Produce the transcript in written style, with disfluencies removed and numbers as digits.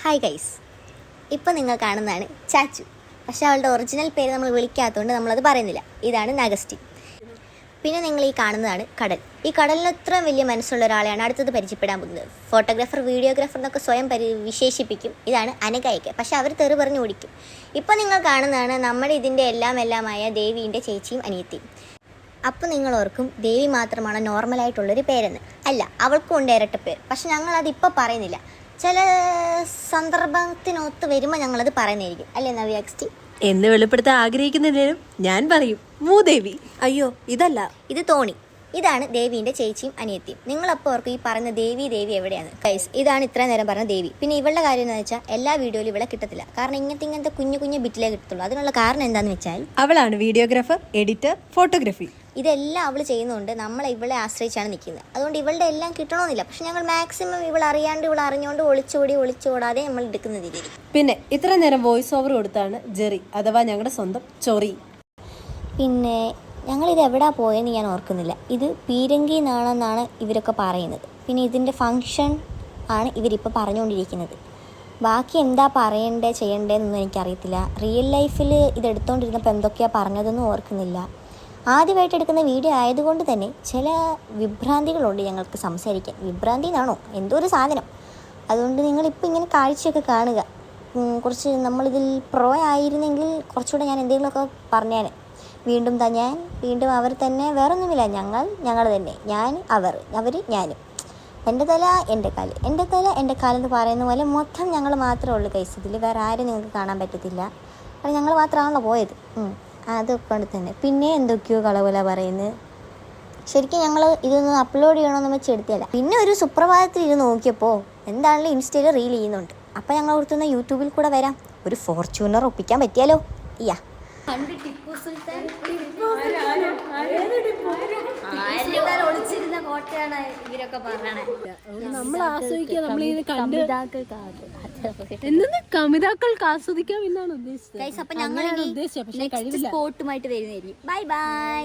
Hi guys, ഇപ്പം നിങ്ങൾ കാണുന്നതാണ് ചാച്ചു. പക്ഷേ അവളുടെ ഒറിജിനൽ പേര് നമ്മൾ വിളിക്കാത്തതുകൊണ്ട് നമ്മളത് പറയുന്നില്ല. ഇതാണ് നഗസ്റ്റി. പിന്നെ നിങ്ങൾ ഈ കാണുന്നതാണ് കടൽ. ഈ കടലിന് ഇത്രയും വലിയ മനസ്സുള്ള ഒരാളെയാണ് അടുത്തത് പരിചയപ്പെടാൻ പോകുന്നത്. ഫോട്ടോഗ്രാഫർ, വീഡിയോഗ്രാഫർ എന്നൊക്കെ സ്വയം വിശേഷിപ്പിക്കും. ഇതാണ് അനഘയൊക്കെ, പക്ഷേ അവർ തെറി പറഞ്ഞ് ഓടിക്കും. ഇപ്പം നിങ്ങൾ കാണുന്നതാണ് നമ്മുടെ ഇതിൻ്റെ എല്ലാമായ ദേവീൻ്റെ ചേച്ചിയും അനിയത്തിയും. അപ്പോൾ നിങ്ങൾ ഓർക്കും ദേവി മാത്രമാണ് നോർമലായിട്ടുള്ളൊരു പേരെന്ന്. അല്ല, അവൾക്കും ഉണ്ട് ഇരട്ട പേര്. പക്ഷെ ഞങ്ങളതിപ്പോൾ പറയുന്നില്ല. ചില സന്ദർഭത്തിനൊത്ത് വരുമ്പോൾ ഞങ്ങളത് പറയുന്നതായിരിക്കും. അല്ലേ നവ്യാക്സ്റ്റി? എന്ന് വെളിപ്പെടുത്താൻ ആഗ്രഹിക്കുന്നില്ലേലും ഞാൻ പറയും മൂദേവി. അയ്യോ, ഇതല്ല, ഇത് തോണി. ഇതാണ് ദേവീൻ്റെ ചേച്ചിയും അനിയത്തിയും. നിങ്ങളപ്പോൾ ഓർക്കും ഈ പറയുന്ന ദേവി എവിടെയാണ്? ഗൈസ്, ഇതാണ് ഇത്രയും നേരം പറഞ്ഞ ദേവി. പിന്നെ ഇവളുടെ കാര്യം എന്ന് വെച്ചാൽ എല്ലാ വീഡിയോയിലും ഇവിടെ കിട്ടത്തില്ല. കാരണം ഇങ്ങനത്തെ കുഞ്ഞു ബിറ്റിലേ കിട്ടത്തുള്ളൂ. അതിനുള്ള കാരണം എന്താണെന്ന് വെച്ചാൽ അവളാണ് വീഡിയോഗ്രാഫർ, എഡിറ്റർ, ഫോട്ടോഗ്രാഫി. ഇതെല്ലാം അവൾ ചെയ്യുന്നതുകൊണ്ട് നമ്മളെ ഇവളെ ആശ്രയിച്ചാണ് നിൽക്കുന്നത്. അതുകൊണ്ട് ഇവളുടെ എല്ലാം കിട്ടണമെന്നില്ല. പക്ഷെ ഞങ്ങൾ മാക്സിമം ഇവൾ അറിഞ്ഞുകൊണ്ട് ഒളിച്ചോടാതെ നമ്മൾ എടുക്കുന്നതിൽ. പിന്നെ ഇത്ര നേരം വോയിസ് ഓവർ കൊടുത്താണ് ജെറി, അഥവാ ഞങ്ങളുടെ സ്വന്തം ചൊറി. പിന്നെ ഞങ്ങളിത് എവിടെ പോയെന്ന് ഞാൻ ഓർക്കുന്നില്ല. ഇത് പീരങ്കി എന്നാണെന്നാണ് ഇവരൊക്കെ പറയുന്നത്. പിന്നെ ഇതിൻ്റെ ഫങ്ഷൻ ആണ് ഇവരിപ്പോൾ പറഞ്ഞുകൊണ്ടിരിക്കുന്നത്. ബാക്കി എന്താ ചെയ്യേണ്ടതെന്നൊന്നും എനിക്കറിയത്തില്ല. റിയൽ ലൈഫിൽ ഇതെടുത്തുകൊണ്ടിരുന്നപ്പോൾ എന്തൊക്കെയാണ് പറഞ്ഞതെന്നും ഓർക്കുന്നില്ല. ആദ്യമായിട്ട് എടുക്കുന്ന വീഡിയോ ആയതുകൊണ്ട് തന്നെ ചില വിഭ്രാന്തികളുണ്ട് ഞങ്ങൾക്ക് സംസാരിക്കാൻ. വിഭ്രാന്തി എന്നാണോ എന്തോ ഒരു സാധനം. അതുകൊണ്ട് നിങ്ങളിപ്പോൾ ഇങ്ങനെ കാഴ്ചയൊക്കെ കാണുക. കുറച്ച് നമ്മളിതിൽ പ്രോ ആയിരുന്നെങ്കിൽ കുറച്ചുകൂടെ ഞാൻ എന്തെങ്കിലുമൊക്കെ പറഞ്ഞേനെ. വീണ്ടും അവർ തന്നെ, വേറൊന്നുമില്ല. ഞങ്ങൾ തന്നെ, ഞാൻ അവർ ഞാനും. എൻ്റെ തല എൻ്റെ കാലെന്ന് പറയുന്ന പോലെ മൊത്തം ഞങ്ങൾ മാത്രമേ ഉള്ളൂ കൈസ്. ഇതിൽ വേറെ ആരും നിങ്ങൾക്ക് കാണാൻ പറ്റത്തില്ല. കാരണം ഞങ്ങൾ മാത്രമാണല്ലോ പോയത്. അതൊക്കെ കൊണ്ട് തന്നെ പിന്നെ എന്തൊക്കെയോ കളവുല പറയുന്നത്. ശരിക്കും ഞങ്ങൾ ഇതൊന്ന് അപ്ലോഡ് ചെയ്യണമെന്ന് വെച്ച് എടുത്തില്ല. പിന്നെ ഒരു സുപ്രഭാതത്തിൽ ഇത് നോക്കിയപ്പോൾ എന്താണെങ്കിലും ഇൻസ്റ്റയിൽ റീൽ ചെയ്യുന്നുണ്ട്. അപ്പം ഞങ്ങൾ ഓർത്തുന്ന യൂട്യൂബിൽ കൂടെ വരാം. ഒരു ഫോർച്യൂണർ ഒപ്പിക്കാൻ പറ്റിയാലോ? ഇയ്യാ ഒളിച്ചിരുന്ന കോട്ടയാണ് ഇവരൊക്കെ പറയണേ. നമ്മൾ ആസ്വദിക്കുക, നമ്മളിങ്ങനെ കമിതാക്കൾക്ക് ആസ്വദിക്കാം എന്നാണ് ഉദ്ദേശിച്ചത്. അപ്പൊ ഞങ്ങൾ സ്പോട്ടുമായിട്ട് വരുന്നതായിരിക്കും. ബൈ.